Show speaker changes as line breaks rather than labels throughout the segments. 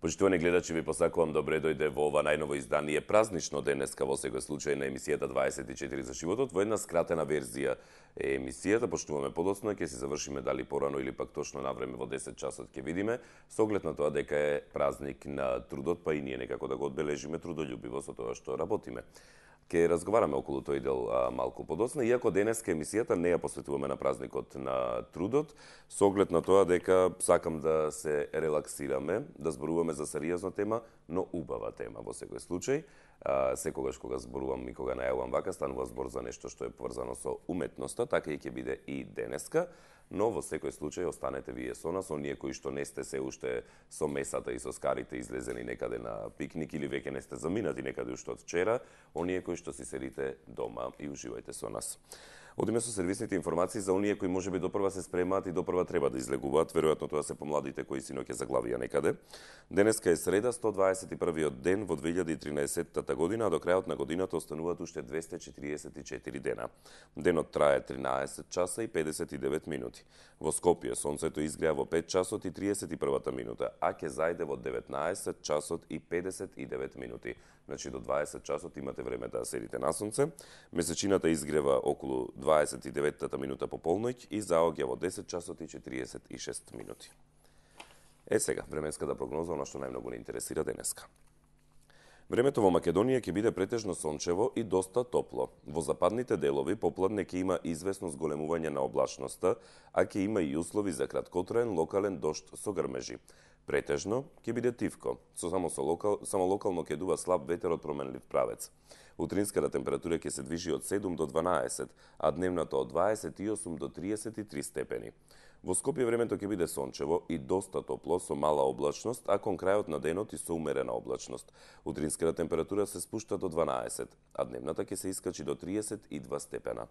Почитувани гледачи, ви посакувам добре дојде во ова најново издание празнично денеска во секој случај на емисијата 24 за животот, во една скратена верзија е емисијата, почнуваме подоцна, ќе си завршиме дали порано или пак точно на време во 10 часот ќе видиме, со оглед на тоа дека е празник на трудот, па и ние некако да го одбележиме трудолюбиво со тоа што работиме. Ке разговараме околу тој дел малку подоцна, иако денеска емисијата не ја посветуваме на празникот на трудот, со оглед на тоа дека сакам да се релаксираме, да зборуваме за сериозна тема, но убава тема во секој случај. Секогаш кога зборувам и кога најавувам вака, станува збор за нешто што е поврзано со уметноста, така и ќе биде и денеска. Но во секој случај останете вие со нас, оние кои што не сте се уште со месата и со скарите излезени некаде на пикник или веќе не сте заминати некаде уште од вчера, оние кои што си седите дома и уживајте со нас. Одиме со сервисните информации за оние кои можеби допрва се спремаат и допрва треба да излегуваат, веројатно тоа се помладите кои синоќе заглавија некаде. Денеска е среда, 121-иот ден во 2013 година, а до крајот на годината остануваат уште 244 дена. Денот трае 13 часа и 59 минути. Во Скопје сонцето изгреа во 5 часот и 31 минута, а ќе зајде во 19 часот и 59 минути. Значи до 20 часот имате време да седите на сонце. Месечината изгрева околу 29-та минута по полноќ и заоѓа во 10 часот и 46 минути. Сега, временската прогноза, она што најмногу не интересира денеска. Времето во Македонија ќе биде претежно сончево и доста топло. Во западните делови попладне ќе има известно зголемување на облачноста, а ќе има и услови за краткотраен локален дожд со грмежи. Претежно ќе биде тивко, само локално ќе дува слаб ветер од променлив правец. Утринската температура ќе се движи од 7 до 12, а дневната од 28 до 33 степени. Во Скопје времето ќе биде сончево и доста топло со мала облачност, а кон крајот на денот и со умерена облачност. Утринската температура се спушта до 12, а дневната ќе се искачи до 32 степена.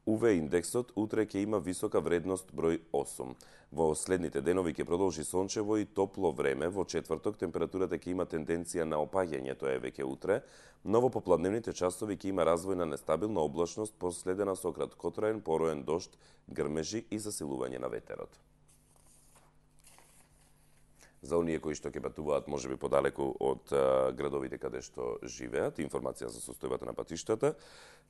УВ индексот утре ќе има висока вредност број 8. Во следните денови ќе продолжи сончево и топло време, во четврток температурата ќе има тенденција на опаѓање, тоа е веќе утре, но во попладневните часови ќе има развој на нестабилна облачност последена со краткотраен пороен дожд, грмежи и засилување на ветерот. За оние кои што ќе патуваат можеби подалеку од градовите каде што живеат, информација за состојбата на патиштата,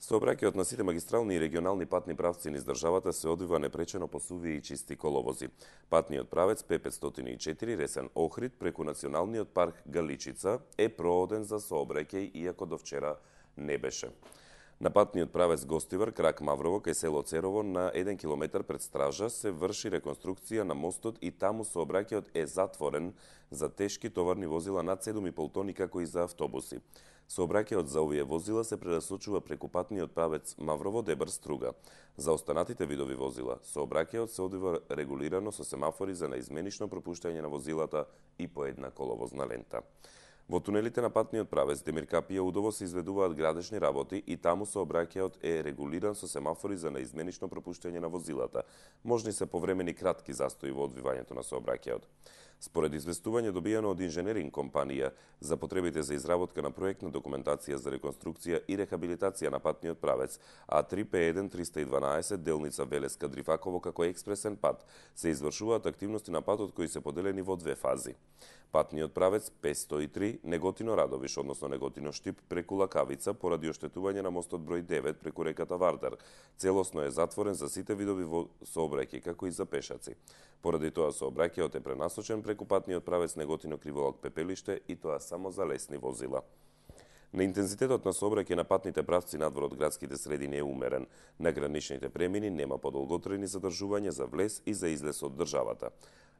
сообраќајот на сите магистрални и регионални патни правци низ државата се одвива непречено по суви и чисти коловози. Патниот правец П504 Ресен Охрид преку Националниот парк Галичица е прооден за сообраќај, иако до вчера не беше. На патниот правец Гостивар, крак Маврово, кај село Церово, на 1 километар пред стража се врши реконструкција на мостот и таму сообраќајот е затворен за тешки товарни возила над 7,5 тони, како и за автобуси. Сообраќајот за овие возила се пренасочува преку патниот правец Маврово Дебар Струга. За останатите видови возила, сообраќајот се одвива регулирано со семафори за наизменично пропуштање на возилата и по една коловозна лента. Во тунелите на патниот правец Демир Капија Удово се изведуваат градежни работи и таму сообраќајот е регулиран со семафори за наизменично пропуштање на возилата. Можни се повремени кратки застои во одвивањето на сообраќајот. Според известување добиено од инженеринг компанија за потребите за изработка на проектна документација за реконструкција и рехабилитација на патниот правец А3П1-312 делница Велеска Дрифаково како експресен пат се извршуваат активности на патот кои се поделени во две фази. Патниот правец П103 Неготино Радовиш, односно Неготино Штип преку Лакавица поради оштетување на мостот број 9 преку реката Вардар. Целосно е затворен за сите видови сообраќај, како и за пешаци. Поради тоа сообраќајот е пренасочен преку патниот правец Неготино Криволак Пепелиште и тоа само за лесни возила. На интензитетот на сообраќај на патните правци надвор од градските средини е умерен. На граничните премини нема подолготрајни задржувања за влез и за излез од државата.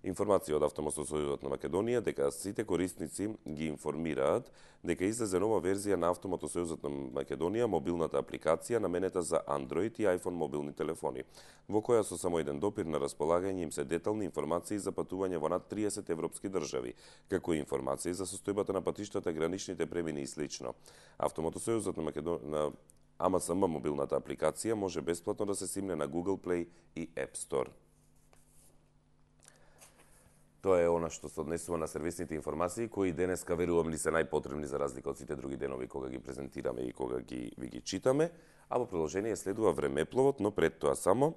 Информација од Автомотосојузот на Македонија дека сите корисници ги информираат дека излезе нова верзија на Автомотосојузот на Македонија, мобилната апликација наменета за Android и iPhone мобилни телефони, во која со само еден допир на располагање им се детални информации за патување во над 30 европски држави, како и информации за состојбата на патиштата, граничните премини и слично. Автомотосојузот на Македонија АМСМ мобилната апликација може бесплатно да се симне на Google Play и App Store. Тоа е она што се однесува на сервисните информации, кои денеска верувам ли се најпотребни за разлика од сите други денови кога ги презентираме и кога ви ги читаме, а во продолжение следува времепловот, но пред тоа само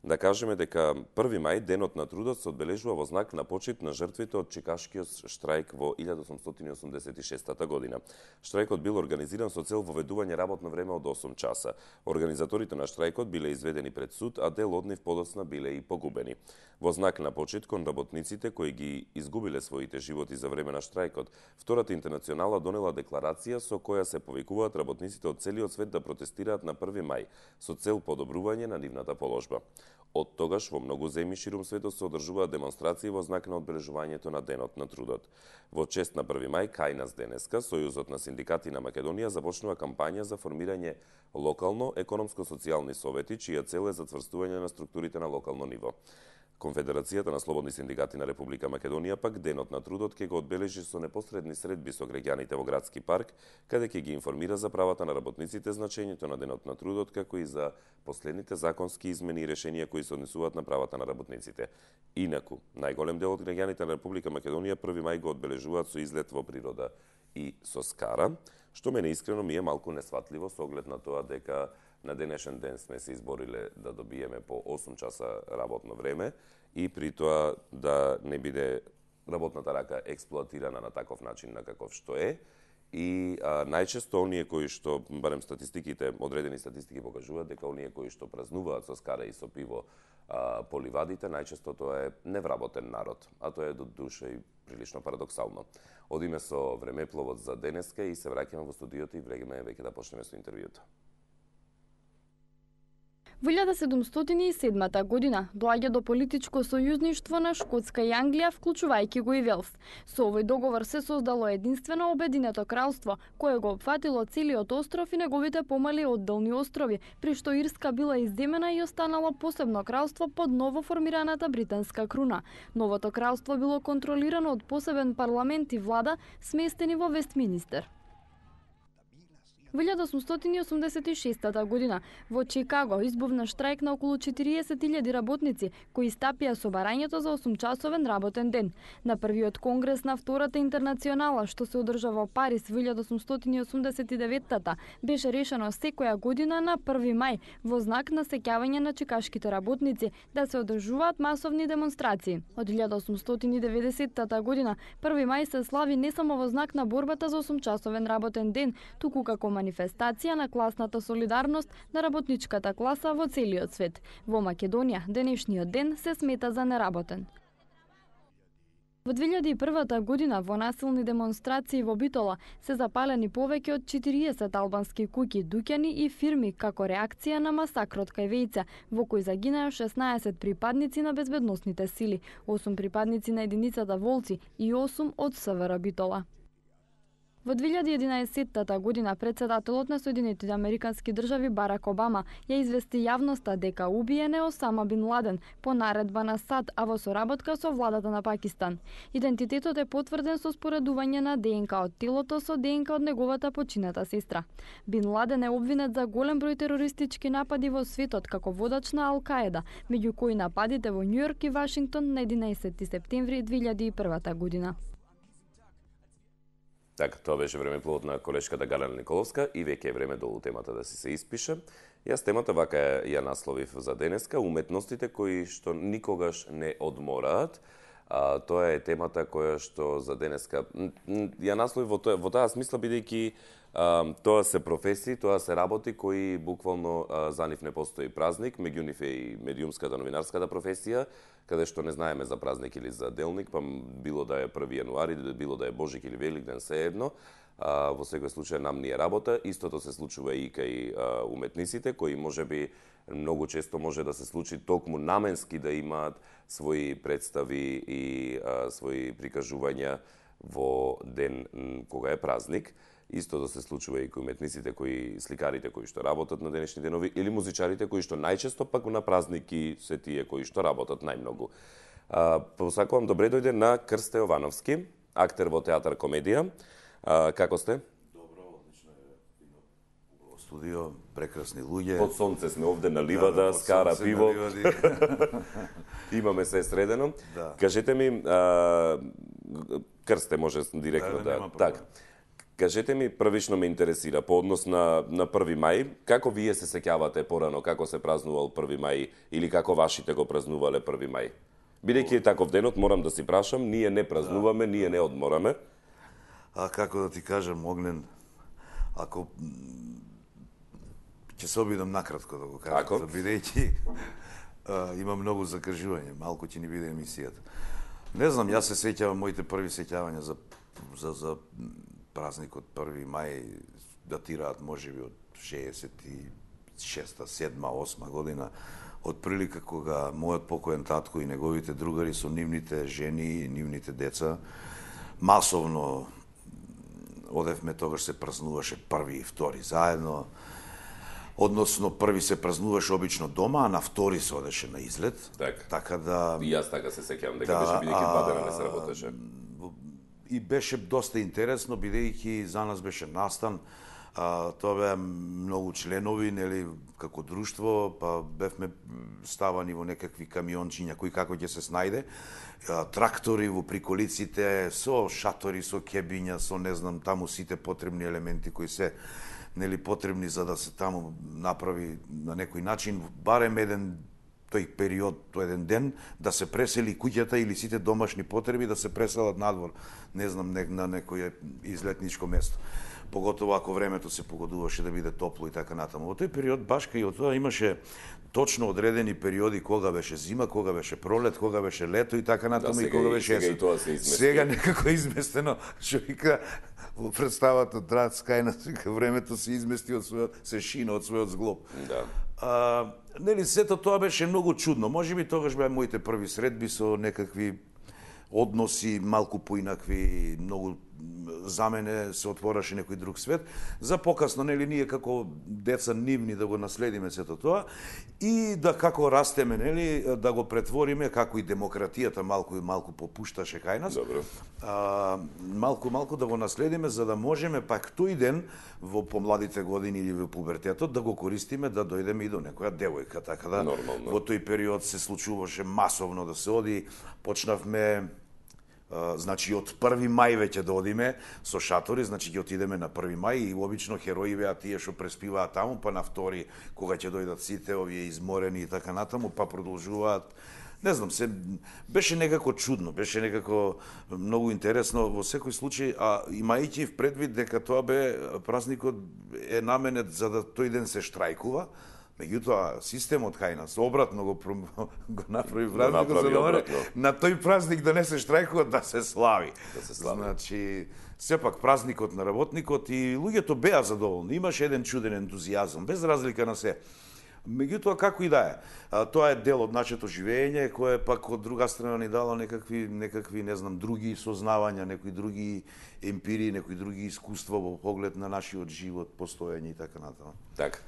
да кажеме дека 1 мај, денот на трудот, се одбележува во знак на почит на жртвите од чикашкиот штрајк во 1886 година. Штрајкот бил организиран со цел воведување работно време од 8 часа. Организаторите на штрајкот биле изведени пред суд, а дел од нив подоцна биле и погубени. Во знак на почит кон работниците кои ги изгубиле своите животи за време на штрајкот, Втората интернационала донела декларација со која се повикуваат работниците од целиот свет да протестираат на 1 мај со цел подобрување на нивната положба. Од тогаш во многу земји ширум светот се одржуваат демонстрации во знак на одбележувањето на денот на трудот. Во чест на 1 мај, кај нас денеска, Сојузот на синдикати на Македонија започнува кампања за формирање локално економско-социјални совети, чија цел е затврстување на структурите на локално ниво. Конфедерацијата на слободни синдикати на Република Македонија пак денот на трудот ќе го одбележи со непосредни средби со граѓаните во градски парк, каде ќе ги информира за правата на работниците, значењето на денот на трудот, како и за последните законски измени и решенија кои се однесуваат на правата на работниците. Инаку, најголем дел од граѓаните на Република Македонија 1 мај го одбележуваат со излет во природа и со скара, што мене искрено ми е малку несватливо со оглед на тоа дека на денешен ден сме се избориле да добиеме по 8 часа работно време и при тоа да не биде работната рака експлоатирана на таков начин на каков што е. И најчесто оние кои што, барем статистиките, одредени статистики покажуваат дека оние кои што празнуваат со скара и со пиво по ливадите, најчесто тоа е невработен народ, а тоа е до душа и прилично парадоксално. Одиме со времепловот за денеска и се враќаме во студиото и време веќе да почнеме со интервјуто.
Во 1707 година доаѓа до политичко сојузништво на Шкотска и Англија, вклучувајќи го и Велс. Со овој договор се создало единствено обединето кралство, кое го опфатило целиот остров и неговите помали одделни острови, при што Ирска била изземена и останала посебно кралство под ново формираната британска круна. Новото кралство било контролирано од посебен парламент и влада, сместени во Вестминистер. Во 1886 година во Чикаго избувна штрајк на околу 40.000 работници кои стапија со барањето за 8-часовен работен ден. На првиот конгрес на Втората интернационала, што се одржа во Париз во 1889 беше решено секоја година на 1 мај во знак на сеќавање на чикашките работници да се одржуваат масовни демонстрации. Од 1890 година 1 мај се слави не само во знак на борбата за 8-часовен работен ден, туку како манифестација на класната солидарност на работничката класа во целиот свет. Во Македонија денешниот ден се смета за неработен. Во 2001 година во насилни демонстрации во Битола се запалени повеќе од 40 албански куќи, дуќани и фирми како реакција на масакрот кај Вејца, во кој загинаа 16 припадници на безбедносните сили, 8 припадници на единицата Волци и 8 од СВР Битола. Во 2011 година председателот на Соединетите Американски држави Барак Обама ја извести јавноста дека убиен е Осама Бин Ладен по наредба на САД, а во соработка со владата на Пакистан. Идентитетот е потврден со споредување на ДНК од телото со ДНК од неговата почината сестра. Бин Ладен е обвинет за голем број терористички напади во светот како водач на Ал-Каеда, меѓу кои нападите во Њујорк и Вашингтон на 11 септември 2001 година.
Така, тоа беше времепловот на колешката Галена Николовска и веќе е време долу темата да си се испише. Јас темата вака ја насловив за денеска, уметностите кои што никогаш не одмораат. Тоа е темата која што за денеска ја насловив во таа смисла, бидејќи тоа се професии, тоа се работи кои буквално за нив не постои празник, меѓу нив е и медиумската новинарската професија, каде што не знаеме за празник или за делник, па било да е 1 јануари, било да е Божик или Великден, се едно. Во секој случај нам ни е работа. Истото се случува и кај уметниците, кои можеби многу често може да се случи токму наменски да имаат своји представи и своји прикажувања во ден кога е празник. Истото се случува и кај уметниците, сликарите кои што работат на денешни денови, или музичарите кои што најчесто пак на празники се тие кои што работат најмногу. Посакувам добре дојде на Крсте Јовановски, актер во театар комедија. Како сте?
Добро, одлично е. Убаво студио, прекрасни луѓе.
Под сонце сме овде на ливада, скара, пиво. Имаме се средено.
Да.
Кажете ми, Крсте може директно
да...
Так. Кажете ми, првично ме интересира, по однос на 1 мај, како вие се сеќавате порано, како се празнувал 1 мај или како вашите го празнувале 1 мај? Бидејќи е таков денот, морам да си прашам, ние не празнуваме, ние не одмораме.
А како да ти кажам, Огнен, ако ќе се обидам накратко да го кажам, бидејќи има многу закажување, малку ќе ни биде емисијата. Не знам, јас се сеќавам моите први сеќавања за празникот 1 мај датираат можеби од 66-та, 7-та, 8-та година, од прилика кога мојот покоен татко и неговите другари со нивните жени и нивните деца масовно одевме, тогаш се празнуваше 1 и 2 заедно. Односно, 1 се празнуваше обично дома, а на 2 се одеше на излет. Така да...
И јас така се сеќавам, дека беше бидејќи 2 дена не се работеше.
И беше доста интересно, бидејќи за нас беше настан. Тоа беа многу членови, нели, како друштво, па бевме ставани во некакви камиончиња, кој како ќе се снајде. Трактори во приколиците, со шатори, со кебиња, со не знам, таму сите потребни елементи кои се нели потребни за да се таму направи на некој начин, барем еден тој период, тој еден ден, да се пресели куќата или сите домашни потреби да се преселат надвор, не знам, на некој излетничко место. Поготово ако времето се погодуваше да биде топло и така натаму. Во тој период, баш кај од тоа, имаше точно одредени периоди кога беше зима, кога беше пролет, кога беше лето и така натаму, и кога беше есен.
Сега и тоа се измести.
Сега некако изместено, што вика во представата Драт Скајна, времето се измести од својот, се шина од својот зглоб.
Да.
Нели, сето тоа беше многу чудно. Можеби тогаш беа моите први средби со некакви односи малку поинакви, многу за мене се отвораше некој друг свет. За покасно, нели, ние како деца нивни да го наследиме сето тоа и да како растеме, нели, да го претвориме, како и демократијата малку попушташе кај нас.
Добро.
Малку да го наследиме, за да можеме пак тој ден во помладите години или во пубертетот да го користиме да дојдеме и до некоја девојка, така да
нормално.
Во тој период се случуваше масовно да се оди, почнавме значи од 1 мај веќе да одиме со шатори, значи ќе отидеме на 1 мај и обично херои беа тие што преспиваат таму, па на 2 кога ќе дојдат сите овие изморени и така натаму, па продолжуваат. Не знам, беше некако чудно, беше некако многу интересно во секој случај, а имајќи в предвид дека тоа бе празникот е наменет за да тој ден се штрајкува. Меѓутоа, системот кај нас обратно го направи празникот за да на тој празник да не се штрајкува, да се слави. Значи, сепак празникот на работникот и луѓето беа задоволни. Имаше еден чуден ентузијазам, без разлика на се. Меѓутоа, како и да е, тоа е дел од нашето живење, кое пак од друга страна ни дало некакви, не знам, други сознавања, некои други емпирии, некои други искуства во поглед на нашиот живот, постоење и така натаму.
Така.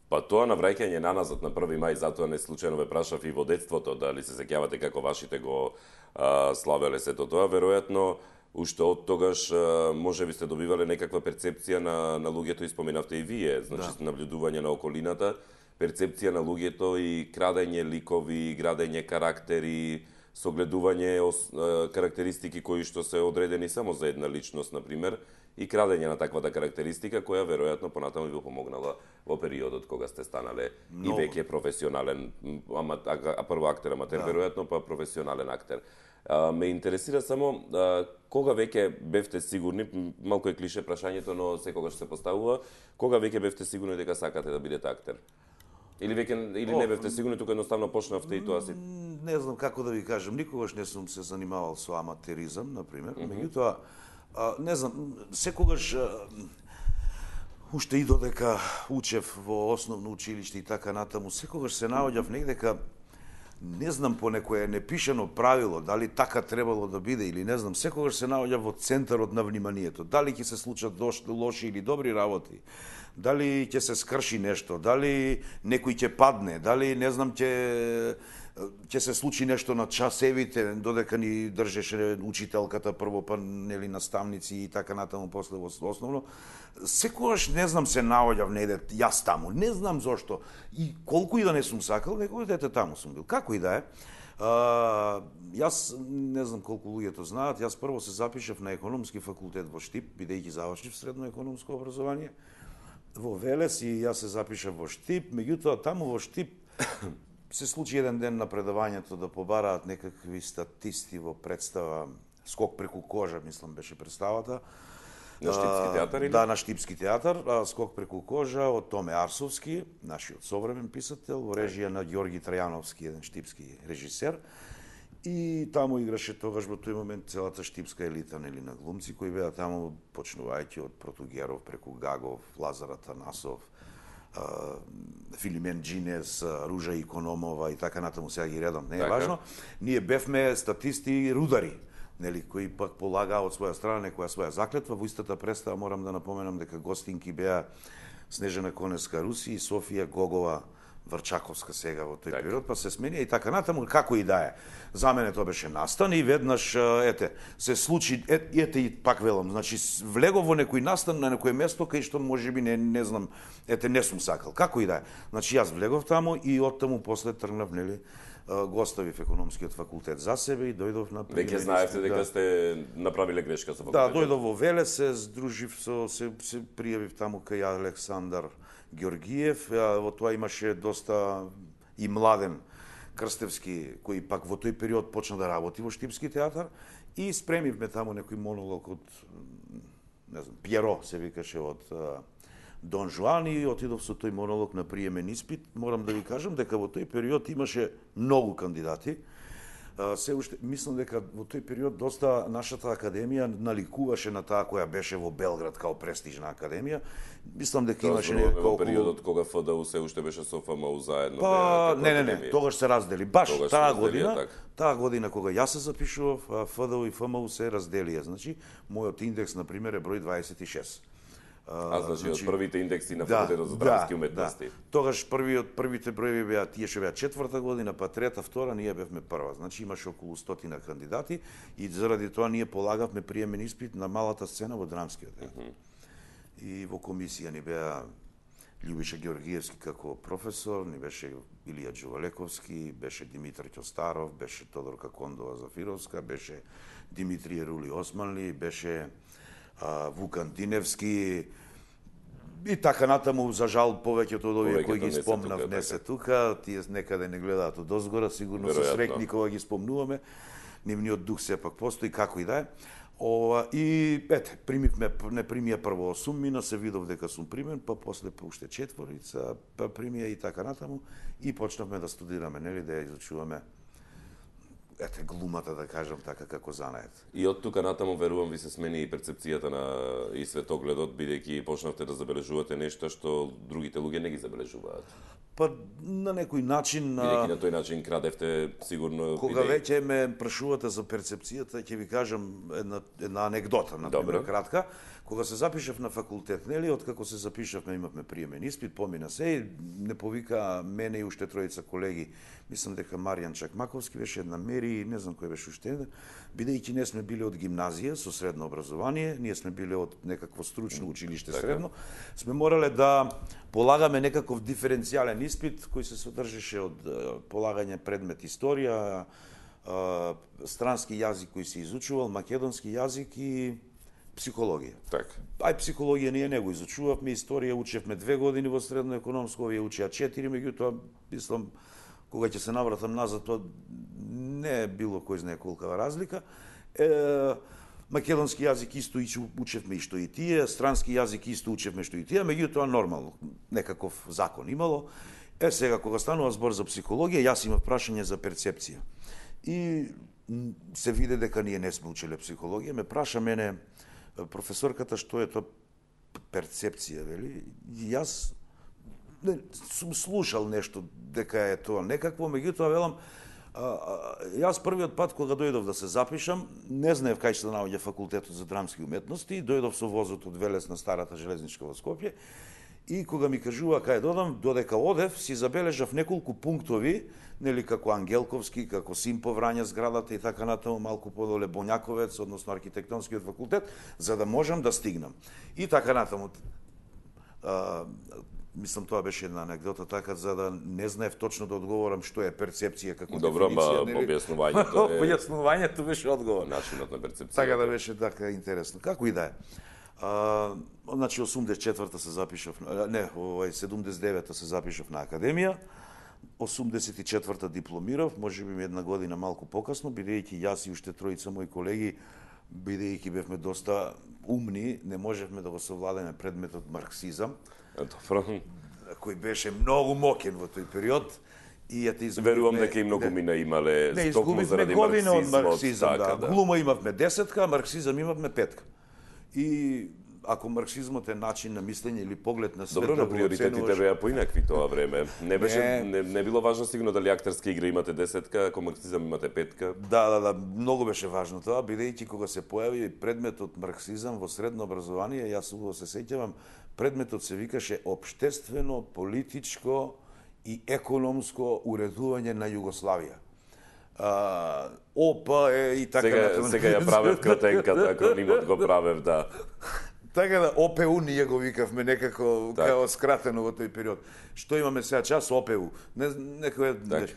Па тоа навраќање наназад на 1 мај, затоа не случајно ве прашав и во детството, дали се сеќавате како вашите го славеле сето тоа, веројатно уште од тогаш можеби сте добивале некаква перцепција на луѓето и споменавте и вие, значи наблюдување на околината, перцепција на луѓето и крадење ликови, градење карактери, согледување карактеристики кои што се одредени само за една личност, например, и крадење на таквата карактеристика, која веројатно понатаму ви помогнала во периодот кога сте станале и веќе професионален, прво актер аматер, веројатно, па професионален актер. Ме интересира само кога веќе бевте сигурни, малку е клише прашањето, но секогаш се поставува, кога веќе бевте сигурни дека сакате да бидете актер? Или не бевте сигурни, тука едноставно почнавте и тоа си?
Не знам како да ви кажам, никогаш не сум се занимавал со аматеризам, например, меѓутоа, не знам, секогаш, уште и додека учев во основно училиште и така натаму, секогаш се наоѓав негдека, не знам, по некое непишано правило, дали така требало да биде или не знам, секогаш се наоѓав во центарот на вниманието. Дали ќе се случат лоши или добри работи, дали ќе се скрши нешто, дали некој ќе падне, дали, не знам, ќе се случи нешто на часевите, додека ни држеше учителката прво, па нели наставници и така натаму после во основно. Секогаш, не знам, се наоѓав негде јас таму. Не знам зошто. И колку и да не сум сакал, некој дете таму сум бил. Како и да е. Јас не знам колку луѓето знаат, јас прво се запишав на економски факултет во Штип, бидејќи завршив средно економско образование во Велес и јас се запишав во Штип, меѓутоа таму во Штип се случи еден ден на предавањето да побараат некакви статисти во представа Скок преку кожа, мислам беше представата.
На Штипски театар или?
Да, на Штипски театар, Скок преку кожа од Томе Арсовски, нашиот современ писател, во режија на Ѓорги Трајановски, еден штипски режисер. И таму играше тогаш во тој момент целата штипска елита, нели, на глумци кои беа таму, почнувајќи од Протугеров преку Гагов, Лазар Атанасов, Филимен Джинес, Ружа Икономова и така натаму, сега ги редам, не е важно. Ние бевме статисти рудари, нели, кои пак полагаа од своја страна некоја своја заклетва. Во истата представа морам да напоменам дека гостинки беа Снежана Конеска Руси и Софија Гогова Врчаковска сега во тој период, па се сменија и така натаму, како и да е. За мене тоа беше настан и веднаш, се случи, и пак велам, значи, влегов во некој настан на некој место кај што можеби не знам, не сум сакал, како и да е. Значи, јас влегов таму и оттаму после тргнав, нели, гоставив економскиот факултет за себе и дојдов на прием.
Веќе знаевте дека сте направиле грешка со факултетот?
Да, дојдов во Велес, се здружив се пријавив таму кај Александар Георгиев, во тоа имаше доста и младен Крстевски, кој пак во тој период почна да работи во Штипски театар и спремивме таму некој монолог од, не знам, Пјеро се викаше од Дон Жуан и отидов со тој монолог на приемен испит. Морам да ви кажам дека во тој период имаше многу кандидати. Се уште мислам дека во тој период доста нашата академија наликуваше на таа која беше во Белград као престижна академија. Мислам дека имаше
во периодот кога ФДУ се уште беше со ФМУ заедно.
Па не, тогаш се раздели. Баш таа година кога јас се запишував, ФДУ и ФМУ се разделија. Значи, мојот индекс на пример е број 26.
Значи од првите индекси на факултетот за драмски уметности.
Тогаш првите броеви беа тие што беа четврта година, па трета, втора, ние бевме прва. Значи имаше околу 100 кандидати и заради тоа ние полагавме приемен испит на малата сцена во драмскиот театар. И во комисија ни беа Љубиша Георгиевски како професор, ни беше Илија Джувалековски, беше Димитар Ќостаров, беше Тодорка Кондова Зафировска, беше Димитрije Рули Османли, беше Вукан Диневски и така натаму. За жал повеќето од овие кои ги спомнав не се тука, тие некаде не гледаат од озгора, сигурно се срекни кога ги спомнуваме. Нивниот дух сепак постои, како и да е. И примивме, не примија прво 8 мина, се видов дека сум примен, па после уште 4, па примија и така натаму и почнавме да студираме, нели, да ја изучуваме глумата, да кажам така, како занает.
И од тука натаму, верувам, ви се смени и перцепцијата и светогледот, бидејќи почнавте да забележувате нешто што другите луѓе не ги забележуваат.
Па на некој начин...
Бидејќи на тој начин крадевте, сигурно...
Кога веќе ме прашувате за перцепцијата, ќе ви кажам една анегдота, например, кратка. Кога се запишав на факултет, нели, откако се запишавме, имавме приемен испит, помина се, не повика мене и уште тројца колеги. Мислам дека Маријан Чакмаковски беше една, Мери, не знам кој беше уште една, бидејќи не сме биле од гимназија со средно образование, ние сме биле од некакво стручно училиште средно, сме морале да полагаме некаков диференцијален испит кој се содржеше од полагање предмет историја, странски јазик кој се изучувал, македонски јазик и психологија. Психологија ние не го изучувавме, историја учевме 2 години во средно економско, овие учеа 4, меѓутоа, мислам, кога ќе се навратам назад, тоа не е било кој знае колкава разлика. Македонски јазик исто учевме и што и тие, странски јазик исто учевме што и тие, меѓутоа нормално, некаков закон имало. Сега, кога станува збор за психологија, јас имав прашање за перцепција. И се виде дека ние не сме учеле психологија, ме праша мене професорката што е тоа перцепција, вели? И јас сум слушал нешто дека е тоа некакво, меѓутоа велам, јас првиот пат кога дојдов да се запишам, не знаев кај се наоѓа факултетот за драмски уметности, дојдов со возот од Велес на старата железничка во Скопје и кога ми кажува кај додам, додека одев, си забележав неколку пунктови, нели, како Ангелковски, како Симпо Врања зградата и така натаму, малку подоле Боњаковец, односно архитектонскиот факултет, за да можам да стигнам. И така натаму. мислам тоа беше една анекдота, така за да не знаев точно да одговорам што е перцепција како
Добро,
дефиниција.
објаснувањето е...
Објаснувањето беше одговор.
Начинот на перцепција.
Така да беше така интересно. Како и да е. Значи 84-та се запишав, не, 79-та се запишав на академија. 84-та дипломирав, можеби една година малку покасно, бидејќи јас и уште тројца мои колеги, бидејќи бевме доста умни, не можевме да го совладеме предметот марксизам,
Добро.
кој беше многу мокен во тој период. И
Верувам дека и многу мина имале
не,
токму заради
година од
марксизмот.
марксизам,
Така,
да. Глума имавме 10-ка, марксизам имавме 5-ка. И ако марксизмот е начин на мислење или поглед на свет,
Добро, но приоритетите беа поинакви тоа време. Не беше не било важно сигурно дали актерска игра имате 10-ка, ако марксизам имате 5-ка.
Да, многу беше важно тоа, бидејќи кога се појави предметот марксизам во средно образование, јас убаво се сеќавам, предметот се викаше општествено, политичко и економско уредување на Југославија. ОП и така
Сега ја правев кратенката, акронимот го правев, да.
Така да, ОПУ ние го викавме некако
так,
као скратено во тој период. Што имаме сега час ОПУ? Некој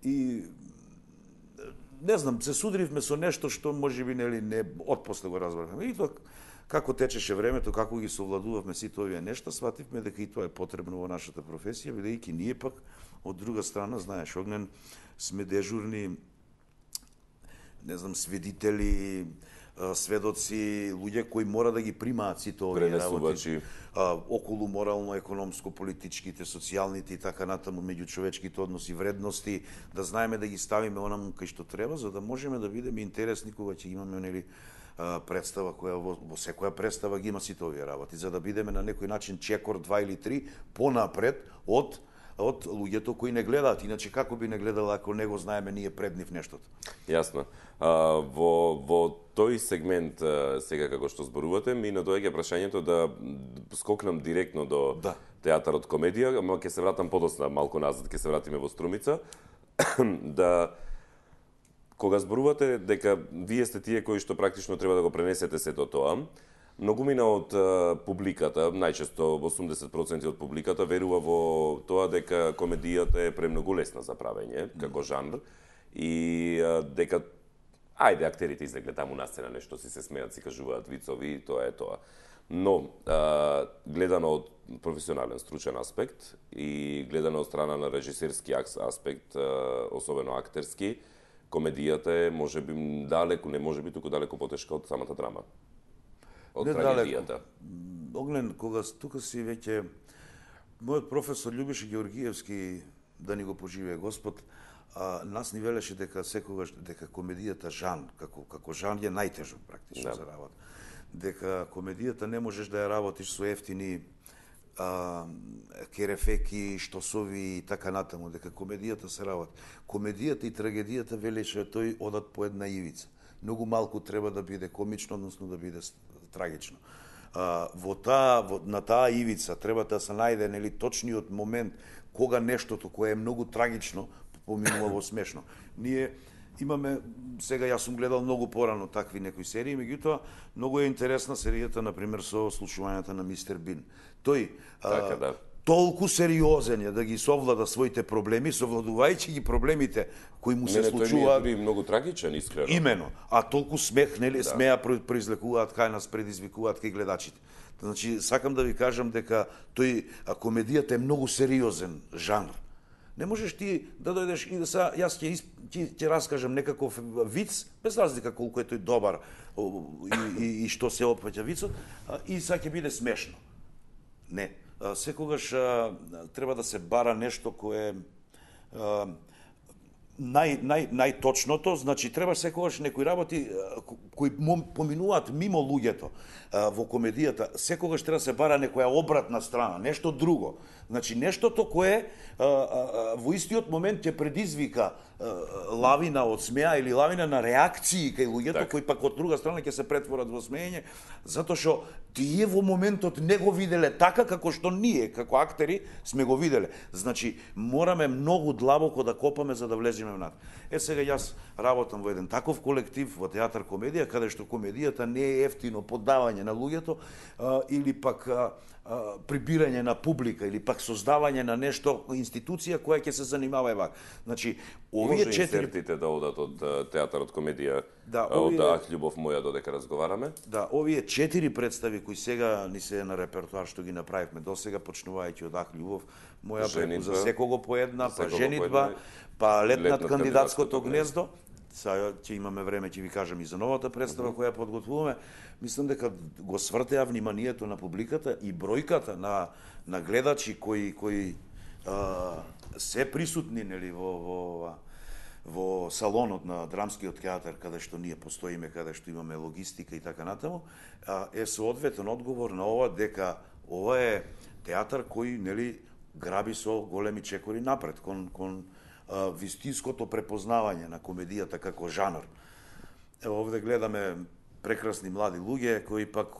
и не знам, се судривме со нешто што можеби нели не отпосле го разбрахме. И тоа како течеше времето, како ги совладувавме сите овие нешта, свативме дека и тоа е потребно во нашата професија, бидејќи ние пак од друга страна, знаеш, Огнен, сме дежурни, не знам, свидетели, сведоци, луѓе кои мора да ги примаат сите овие работи околу морално, економско, политичките, социјалните и така натаму, меѓучовечките односи, вредности, да знаеме да ги ставиме онаму кај што треба, за да можеме да бидеме интересни кога ќе имаме нели представа која во секоја представа ги има сите овие работи, за да бидеме на некој начин чекор 2 или 3 понапред од луѓето кои не гледаат, иначе како би не гледала ако не го знаеме ние пред нив нештото.
Јасно. Во тој сегмент сега како што зборувате, ми надоаѓа прашањето да скокнам директно до театарот комедија, ама ќе се вратам подоцна малку назад, ќе се вратиме во Струмица. Да кога зборувате дека вие сте тие кои што практично треба да го пренесете сето тоа, многумина од публиката, најчесто 80% од публиката верува во тоа дека комедијата е премногу лесна за правење како жанр и дека ајде актерите излегле таму на сцена нешто си се смеат, си кажуваат вицови, тоа е тоа. Но гледано од професионален стручен аспект и гледано од страна на режисерски аспект, особено актерски, комедијата е можеби далеку, не можеби туку далеку потешка од самата драма. Од трагедијата.
Огнен, кога тука си веќе мојот професор Љубиша Георгиевски, да ни го поживее Господ, нас ни велеше дека секогаш дека комедијата жан, како жан е најтежок практично за работа. Дека комедијата не можеш да ја работиш со ефтини керефеки, штосови и така натаму, дека комедијата се работи. Комедијата и трагедијата, велеше тој, одат по една ивица. Многу малку треба да биде комично, односно да биде трагично. На таа ивица треба да се најде нели точниот момент кога нештото кое е многу трагично поминува во смешно. Ние имаме, сега јас сум гледал многу порано такви некои серии, меѓутоа многу е интересна серијата на пример со слушувањата на Мистер Бин. Тој толку сериозен е да ги совлада своите проблеми, совладувајќи ги проблемите кои му се случуваат.
Тој е многу трагичен, искрено.
Имено, а толку смех, нели, смеа произлекуваат кај нас, предизвикуваат кај гледачите. Значи, сакам да ви кажам дека комедијата е многу сериозен жанр. Не можеш ти да дојдеш и да јас ќе раскажам некаков виц, без разлика колку е тој добар и што се опфаќа вицот, и сега ќе биде смешно. Не. Секогаш треба да се бара нешто кое најточното, значи треба секогаш некои работи кои поминуваат мимо луѓето во комедијата, секогаш треба да се бара некоја обратна страна, нешто друго. Значи нештото кое во истиот момент ќе предизвика лавина од смеа или лавина на реакции кај луѓето, кои пак од друга страна ќе се претворат во смеење, затоа што тие во моментот не го виделе така како што ние, како актери, сме го виделе. Значи, мораме многу длабоко да копаме за да влеземе внатре. Сега јас работам во еден таков колектив, во театар комедија, каде што комедијата не е ефтино поддавање на луѓето, или пак прибирање на публика, или пак создавање на нешто, институција која ќе се занимава евак. Значи, овие
може инсертите да одат од театарот комедија, од Ах, љубов моја, додека разговараме?
Да, овие 4 представи кои сега ни се на репертоар што ги направивме досега, почнувајќи од Ах, љубов моја, преку за секого по една, па женитба, па лет над кандидатското гнездо. Сега ќе имаме време, ќе ви кажам и за новата представа која подготвуваме. Мислам дека го свртеа вниманието на публиката и бројката на гледачи кои се присутни, нели, во салонот на Драмскиот театар, каде што ние постоиме, каде што имаме логистика и така натаму, е соодветен одговор на ова дека ова е театар кој, нели, граби со големи чекори напред кон вистинското препознавање на комедијата како жанр. Ево, овде гледаме прекрасни млади луѓе кои пак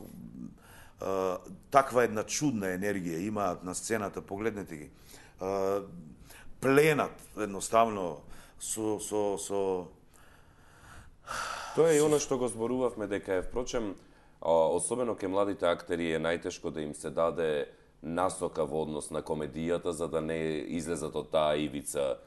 таква една чудна енергија имаат на сцената, погледнете ги. Пленат едноставно со
Тоа е и она што го зборувавме дека е, впрочем, особено ке младите актери е најтешко да им се даде насока во однос на комедијата за да не излезат од таа ивица,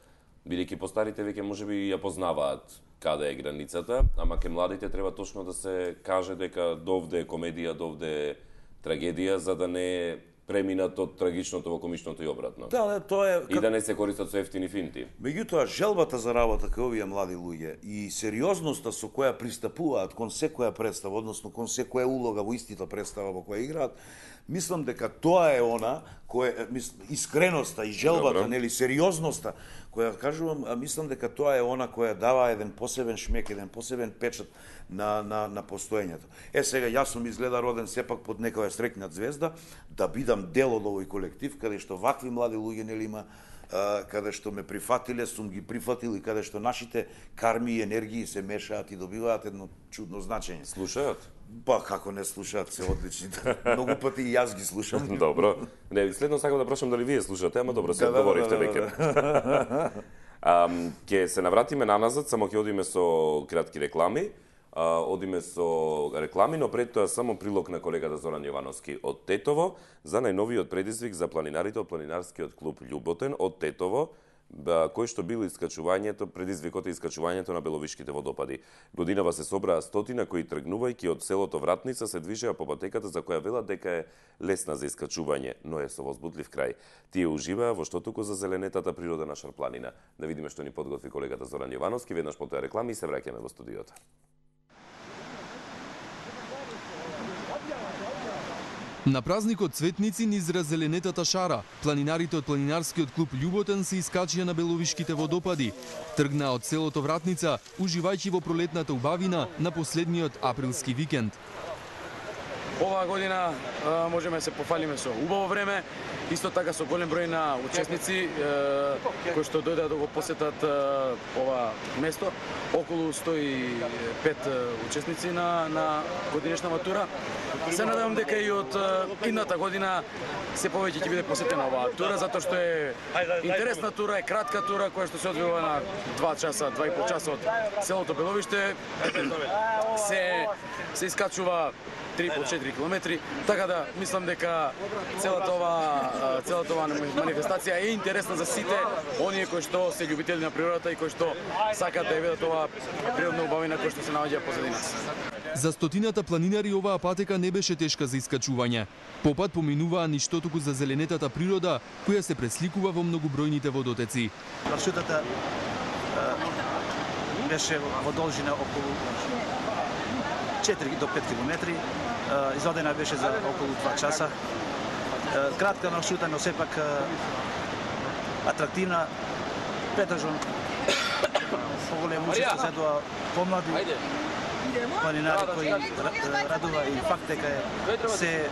бидејќи постарите веќе можеби ја познаваат каде е границата, ама ке младите треба точно да се каже дека довде е комедија, довде е трагедија, за да не преминат од трагичното во комичното и обратно.
Да, тоа е
и да не се користат со ефтини финти.
Меѓутоа, желбата за работа кај овие млади луѓе и сериозноста со која пристапуваат кон секоја представа, односно кон секоја улога во истата представа во која играат, мислам дека тоа е она која искреноста и желбата, нели, сериозноста која кажувам, мислам дека тоа е она која дава еден посебен шмек, еден посебен печат на постоењето. Сега јас сум изгледа роден сепак под некоја среќна звезда да бидам дел од овој колектив каде што вакви млади луѓе, нели, има, каде што ме прифатиле, сум ги прифатил и каде што нашите карми и енергии се мешаат и добиваат едно чудно значење.
Слушаат?
Па како не слушаат, се одлични. Многу пати и јас ги слушам.
Добро. Не, следно сакам да прашам дали вие слушате, ама добро, се одговоривте веќе. Ќе се навратиме наназад, само ќе одиме со кратки реклами. Одиме со реклами, но пред тоа само прилог на колегата Зоран Јовановски од Тетово за најновиот предизвик за планинарите од планинарскиот клуб Љуботен од Тетово, кој што бил предизвикот и искачувањето на Беловишките водопади. Годинава се собраа стотина кои тргнувајќи од селото Вратница се движеа по патеката за која велат дека е лесна за искачување, но е со возбудлив крај. Тие уживаа во штотуку за зеленетата природа на Шарпланина. Да видиме што ни подготви колегата Зоран Јовановски, веднаш по тоа реклами и се враќаме во студиото.
На празникот Цветници низ зеленетата шара, планинарите од планинарскиот клуб Љуботен се искачија на Беловишките водопади. Тргнаа од селото Вратница, уживајќи во пролетната убавина на последниот априлски викенд.
Оваа година можеме се пофалиме со убаво време, исто така со голем број на учесници кои што дојдат да го посетат ова место, околу 105 учесници на годинешна матура. Се надевам дека и од идната година се повеќе ќе биде посетена оваа тура, затоа што е интересна тура, е кратка тура која што се одвива на 2 часа, 2,5 часа од селото Беловиште. Се искачува 3,4 километри, така да мислам дека целата ова манифестација е интересна за сите оние кои што се љубители на природата и кои што сакаат да ја видат оваа природна убавина која што се наоѓа позади нас.
За стотината планинари оваа патека не беше тешка за искачување. Попат поминуваа ништотуку за зеленетата природа, која се пресликува во многобројните водотеци.
Маршрутата беше во должина околу 4 до 5 километри. Изодена беше за околу 2 часа. Кратка маршрута, но сепак атрактивна. Претежно поголем учество се тоа помлади планинари кои радува и факт дека се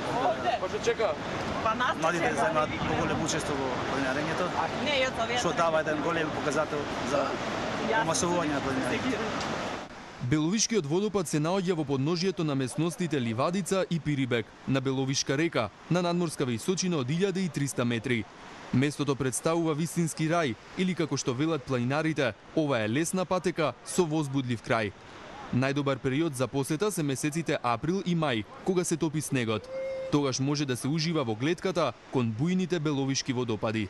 младите заемаат поголем учество во планинарењето, што дава еден голем показател за омасовување на планинари.
Беловишкиот водопад се наоѓа во подножјето на местностите Ливадица и Пирибек, на Беловишка река, на надморска височина од 1300 метри. Местото представува вистински рај, или како што велат планинарите, ова е лесна патека со возбудлив крај. Најдобар период за посета се месеците април и мај, кога се топи снегот. Тогаш може да се ужива во глетката кон бујните беловишки водопади.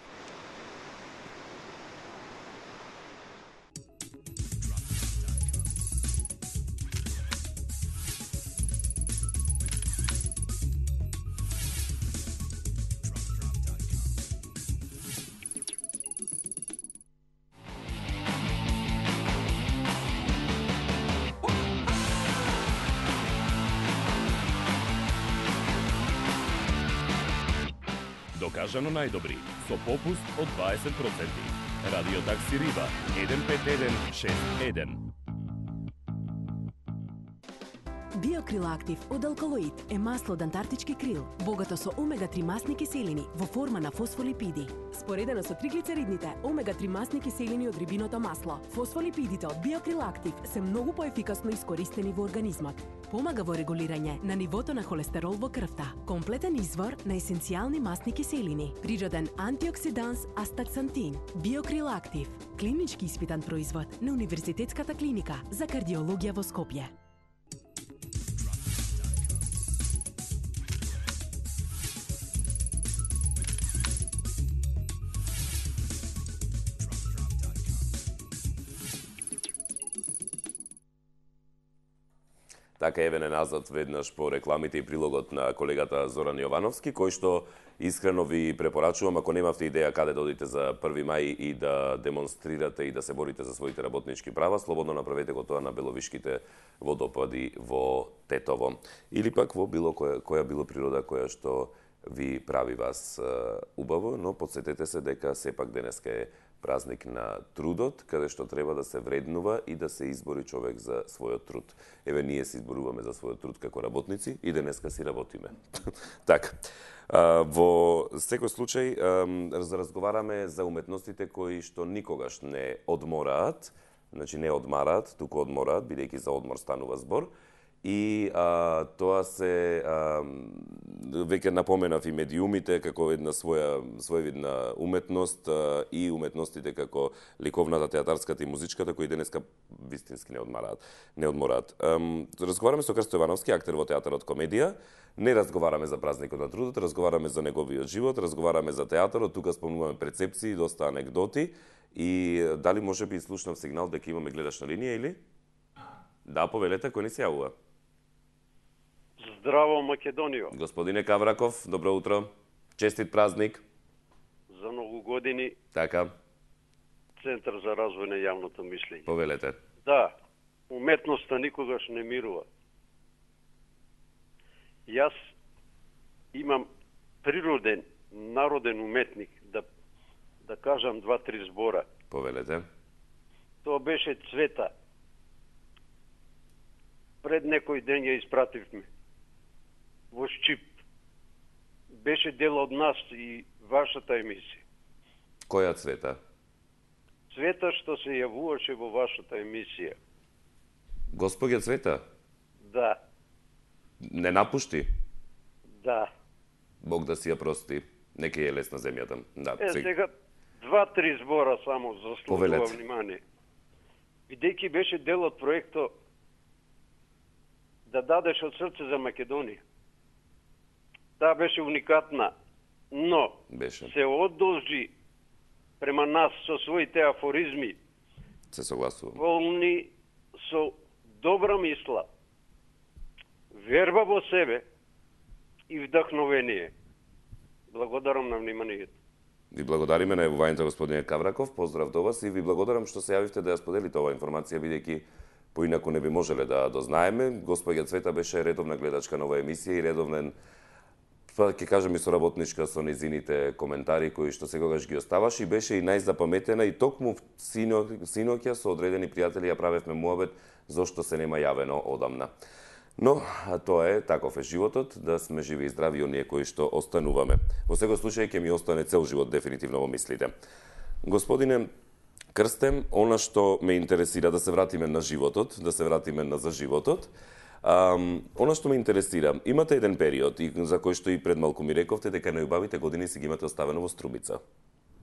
Докажано најдобри, со попуст од 20%. Радио такси Риба 15161.
Биокрил Актив од алкалоид е масло од антарктички крил, богато со омега-3 масни киселини во форма на фосфолипиди. Споредено со триглицеридните, омега-3 масни киселини од рибиното масло, фосфолипидите од Биокрил Актив се многу поефикасно искористени во организмот. Помага во регулирање на нивото на холестерол во крвта. Комплетен извор на есенцијални масни киселини. Природен антиоксиданс астаксантин. Биокрил Актив. Клинички испитан производ на Универзитетската клиника за кардиологија во Скопје.
Така еве назад веднаш по рекламите и прилогот на колегата Зоран Јовановски, кој што искрено ви препорачувам, ако немавте идеја каде да одите за 1 мај и да демонстрирате и да се борите за своите работнички права, слободно направете го тоа на Беловишките водопади во Тетово. Или пак во било која било природа која што ви прави вас убаво, но подсетете се дека сепак денеска е празник на трудот, каде што треба да се вреднува и да се избори човек за својот труд. Еве, ние се изборуваме за својот труд како работници и денеска си работиме. Така, во секој случај разговараме за уметностите кои што никогаш не одмораат, значи не одмараат, туку одмораат, бидејќи за одмор станува збор. И тоа се веќе напоменав и медиумите како една своевидна уметност и уметностите како ликовната, театарската и музичката кои денеска вистински не одмораат. Разговараме со Крсто Јовановски, актер во театарот комедија. Не разговараме за празникот на трудот, разговараме за неговиот живот, разговараме за театарот, тука спомнуваме перцепции, доста анегдоти и дали може би слушнав сигнал дека имаме гледачна линија или? Да, повелете, кој ни се јавува?
Здраво, Македонијо.
Господине Кавраков, добро утро. Честит празник.
За многу години.
Така.
Центар за развој на јавното мислење.
Повелете.
Да, уметноста никогаш не мирува. Јас имам природен, народен уметник, да кажам 2-3 збора.
Повелете.
Тоа беше Цвета. Пред некој ден ја испративме во Шчип. Беше дел од нас и вашата емисија.
Која Цвета?
Цвета што се јавуваше во вашата емисија.
Господја Цвета?
Да.
Не напушти?
Да.
Бог да си ја прости. Нека е лесна земјата. Да,
сега 2-3 збора само заслужува внимание. Бидејќи беше дел од проектот да дадеш од срце за Македонија. Таа беше уникатна, но се одолжи према нас со своите афоризми.
Се согласувам.
Полни со добра мисла, верба во себе и вдахновение. Благодарам на вниманието.
Ви благодариме на јавувањето, господине Кавраков. Поздрав до вас и ви благодарам што се јавивте да ја споделите оваа информација, бидејќи поинаку не би можеле да дознаеме. Господја Цвета беше редовна гледачка на оваа емисија и редовнен, ќе кажам и соработничка со низините коментари кои што секогаш ги оставаш и беше и најзапаметена и токму синоќа со одредени пријатели ја правевме муабет зошто се нема јавено одамна. Но тоа е, таков е животот, да сме живи и здрави оние кои што остануваме. Во секој случај ќе ми остане цел живот дефинитивно во мислите. Господине, крстем, она што ме интересира, да се вратиме на животот, за животот. Она што ме интересира, имате еден период, и за кој што и пред малку ми рековте, дека најубавите години си ги имате оставено во Струмица.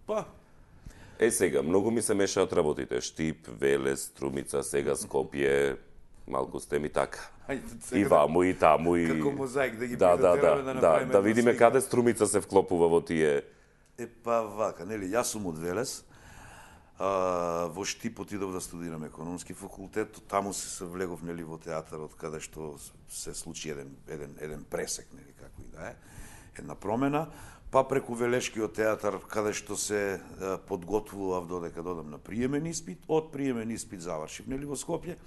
Па.
Сега, многу ми се мешаат работите. Штип, Велес, Струмица, сега Скопје, малку сте ми така. И ваму, и таму, и...
Како мозаик да ги приготираме да направиме...
Да видиме каде Струмица се вклопува во тие...
Па вака, нели, јас сум од Велес, во Штип отидов да студирам економски факултет, таму се влегов, нели, во театарот, каде што се случи еден пресек, нели, како и да е, една промена, па преку Велешкиот театар, каде што се подготвував додека додам на приемен испит, од приемен испит завршив, нели, во Скопје.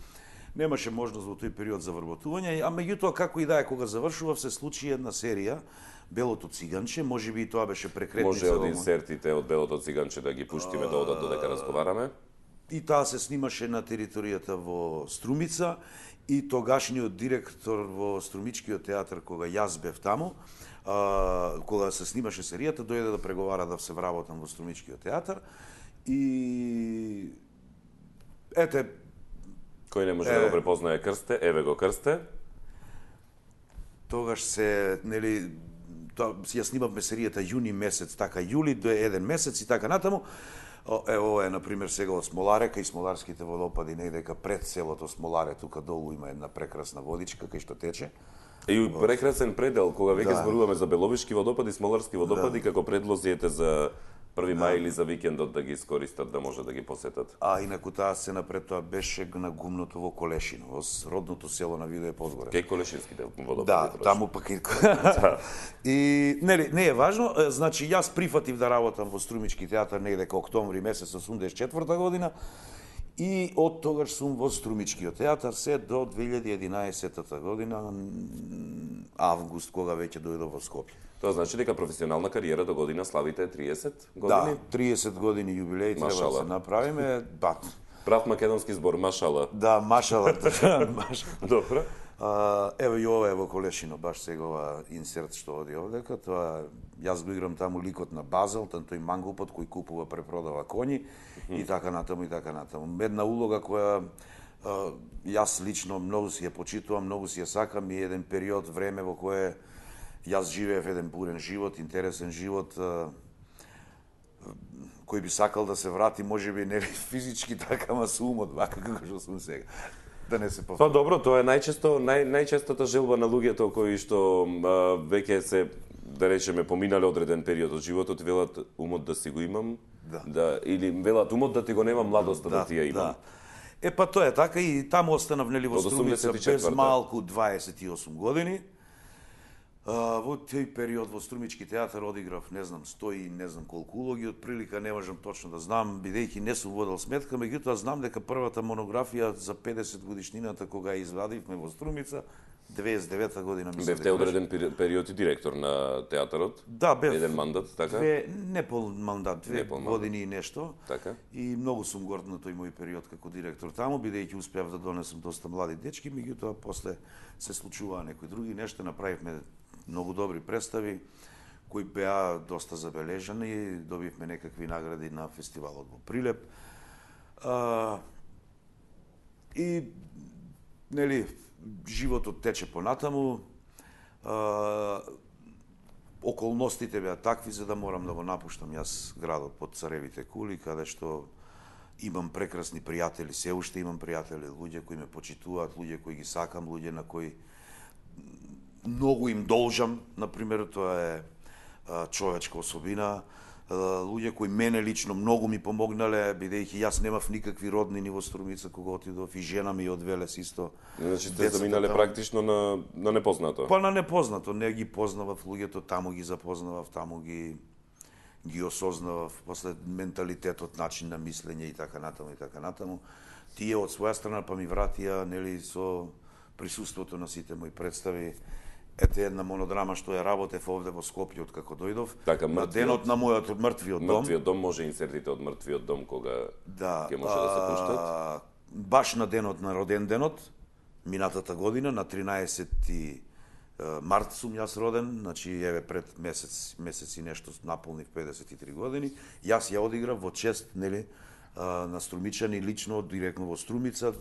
Немаше можност во тој период за вработување, а меѓутоа како и да е, кога завршував, се случи една серија Белото циганче, можеби и тоа беше прекретница.
Може од инсертите од Белото циганче да ги пуштиме да одат додека разговараме.
И таа се снимаше на територијата во Струмица и тогашниот директор во Струмичкиот театар, кога јас бев таму, кога се снимаше серијата, дојде да преговара да се вработам во Струмичкиот театар и ете,
кој не може да го препознае Крсте, еве го Крсте.
Тогаш се, нели, ја снимавме серијата јуни месец, така јули до еден месец и така натаму. Ова е, например, сега од Смоларека и Смоларските водопади, недека пред селото Смоларе, тука долу има една прекрасна водичка кај што тече.
И прекрасен предел, кога веќе зборуваме за Беловишки водопади, Смоларски водопади, како предлози ете за 1 мај или за викендот да ги искористат, да може да ги посетат.
А инаку таа сцена пред тоа беше на гумното во Колешино, во родното село на Видое Подгоре.
Кај Колешинските водопади.
Да, таму пак и нели, не е важно, значи јас прифатив да работам во Струмички театар негде октомври месец 84 година и од тогаш сум во Струмичкиот театар се до 2011 година август, кога веќе дојдов во Скопје.
Тоа значи дека професионална кариера до година славите 30 години?
Да, 30 години јубилеј треба да се направиме.
Прав македонски збор, машала.
Да, машала.
Добро.
Ево и ова е во Колешино, баш сега ова инсерт што оди овдека, тоа јас го играм таму ликот на Базел, тој мангупот кој купува, препродава коњи и така натаму и така натаму. Една улога која јас лично многу си ја почитувам, многу си ја сакам и еден период време во кое јас живеев еден бурен живот, интересен живот, кој би сакал да се врати, можеби не физички така, ама со умот, вака како што сум сега. Да не се повтори.
Па добро, тоа е најчестата желба на луѓето кои што веќе се, да речеме, поминале одреден период од животот, велат умот да си го имам, или велат умот да ти го немам, младоста да ти ја имам.
Па тоа е така и таму останав, нели, во Струмица без малку 28 години. Во тој период во Струмички театар одиграв, не знам, 100 и не знам колку улоги, од прилика не можам точно да знам, бидејќи не сум водел сметка, меѓутоа знам дека првата монографија за 50 годишнината кога ја извадивме во Струмица, 29 година мислам.
Бевте одреден период и директор на театарот?
Да, бев.
Еден мандат, така?
Не пол мандат, 2 години и нешто.
Така.
И многу сум горд на тој мој период како директор таму, бидејќи успеав да донесам доста млади дечки, меѓутоа после се случуваа некои други нешта, направивме многу добри представи, кои беа доста забележани, добивме некакви награди на фестивалот во Прилеп. И, нели, животот тече понатаму, околностите беа такви за да морам да го напуштам јас градот под Царевите кули, каде што имам прекрасни пријатели, се уште имам пријатели, луѓе кои ме почитуваат, луѓе кои ги сакам, луѓе на кои многу им должам, например, тоа е човечка особина, луѓе кои мене лично многу ми помогнале, бидејќи јас немав никакви роднини во Струмица кога отидов и жена ми од Велес исто.
Значи сте заминале практично на непознато?
Па на непознато, не ги познавав луѓето, таму ги запознавав, таму ги осознавав, после менталитетот, начин на мислење и така натаму и така натаму. Тие од своја страна па ми вратија, нели, со присуството на сите мои представи. Ете една монодрама што ја работев овде во Скопје од како дојдов.
Така,
на денот на мојот мртвиот дом.
Мртвиот дом, може инсертите од мртвиот дом кога ќе може да се пуштат.
Баш на денот на роден денот, минатата година, на 13 март сум јас роден, значи еве пред месец и нешто наполнив 53 години. Јас ја одиграв во чест, нели, на Струмичани, лично, директно во Струмица.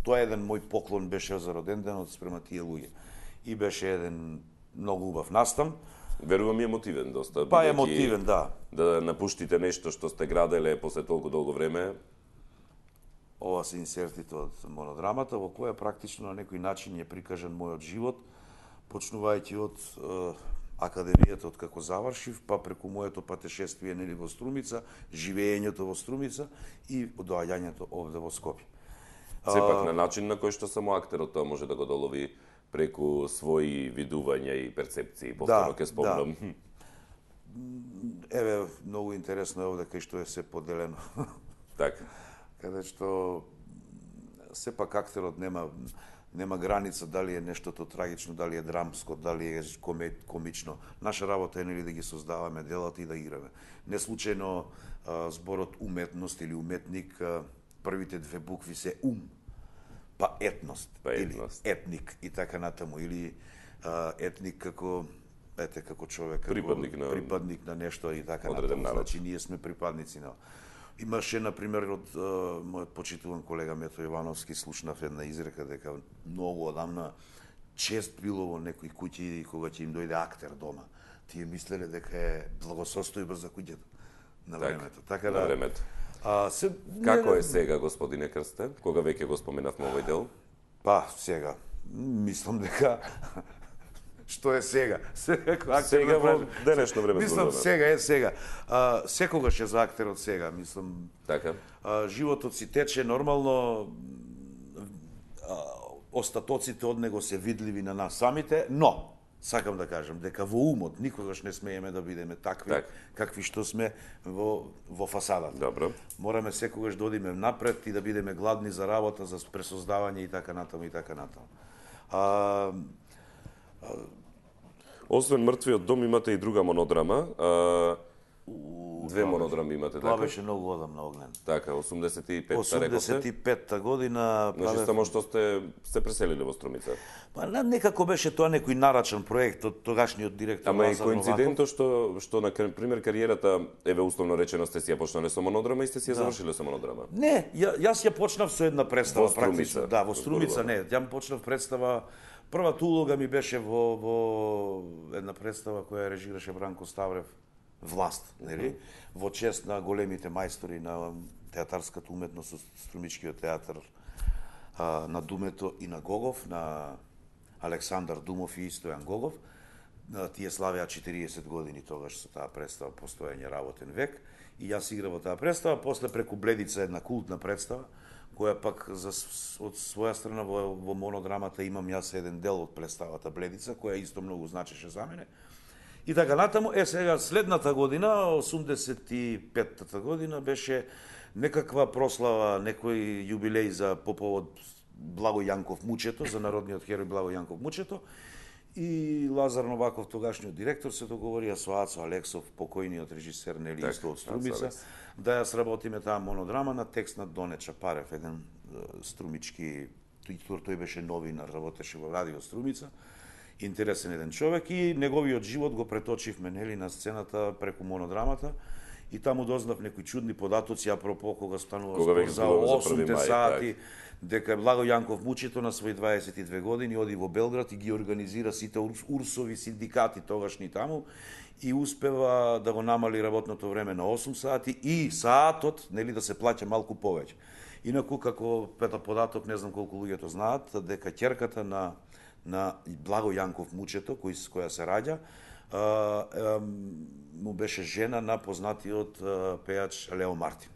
Тоа еден мој поклон беше за роден денот спрема тие луѓе. И беше еден многу убав настан.
Верувам емотивен доста.
Па емотивен, да.
Да напуштите нешто што сте граделе после толку долго време.
Ова се инсертите од монодрамата, во која практично на некој начин е прикажан мојот живот, почнувајќи од академијата од како завршив, па преку моето патешествие нели во Струмица, живеењето во Струмица и доаѓањето овде во Скопје.
Сепак на начин на кој што само актерот тоа може да го долови преку своји видувања и перцепции, повторно ќе спомнам.
Да. Еве, многу интересно е овде кај што е се поделено.
Така.
Каде што сепак актерот нема граница дали е нештото трагично, дали е драмско, дали е комично. Наша работа е нели да ги создаваме делата и да играме. Не случајно зборот уметност или уметник, првите две букви се па етност, или етник и така натаму, или етник како како човек, припадник на нешто и така натаму. Значи ние сме припадници на. Имаше, например, од мојот почитуван колега Мето Јовановски, слушнав една изрека дека многу одамна чест било во некои куќи кога ќе им дојде актер дома. Тие мислеле дека е благосостојба за куќето на времето. Така
на времето. Како е сега, господине Крстен, кога веќе го споменавме овој дел?
Па, сега. Мислам дека што е сега?
Сега во денешно време.
Мислам сега е сега. Секогаш е за актерот сега, мислам.
Така.
Животот си тече нормално, остатоците од него се видливи на нас самите, но сакам да кажам дека во умот никогаш не смееме да бидеме такви какви што сме во фасадата.
Добро.
Мораме секогаш да одиме напред и да бидеме гладни за работа, за пресоздавање и така натаму и така натаму.
Освен Мртвиот дом имате и друга монодрама. Две монодрами имате, така?
Тоа беше многу одамна, Огнен.
Така, 85-та рекоте.
85-та година.
Значи само што сте преселиле во Струмица.
Па некако беше тоа некој нарачен проект од тогашниот директор
Лазар
Новаков.
Ама и коинцидентот што на пример кариерата, еве условно речено, сте си ја почнале со монодрама и сте си ја завршиле со монодрама.
Не, јас ја почнав со една представа
практично.
Да, во Струмица не. Ја почнав представа. Првата улога ми беше во една представа која режираше Бранко Ставрев, Власт, нели? Во чест на големите мајстори на театарската уметност од Струмичкиот театар, на Думето и на Гогов, на Александар Думов и Стојан Гогов. Тие славеа 40 години тогаш со таа представа Постоење работен век. И јас играв во таа представа, после преку Бледица една култна представа, која пак од своја страна во монодрамата имам јас еден дел од представата Бледица, која исто многу значеше за мене. И така натаму, сега следната година, 85-та година, беше некаква прослава, некој јубилеј за по повод Благо Јанков Мучето, за народниот херој Благо Јанков Мучето. И Лазар Новаков, тогашниот директор, се договорија со Ацо Алексов, покојниот режисер, нели исто од Струмица, да ја сработиме таа монодрама на текст на Доне Чапарев, еден струмички, тој беше новинар, работеше во радио Струмица, интересен еден човек и неговиот живот го преточивме нели на сцената преку монодрамата и таму дознав некои чудни податоци апропо кога станува за 8 сати дека Благо Јанков Мучето на своји 22 години оди во Белград и ги организира сите урсови синдикати тогашни таму и успева да го намали работното време на 8 сати и саатот нели да се плаќа малку повеќе. Инаку како податок не знам колку луѓето знаат дека ќерката на Благо Јанков Мучето, која се раѓа, му беше жена на познатиот пејач Лео Мартин.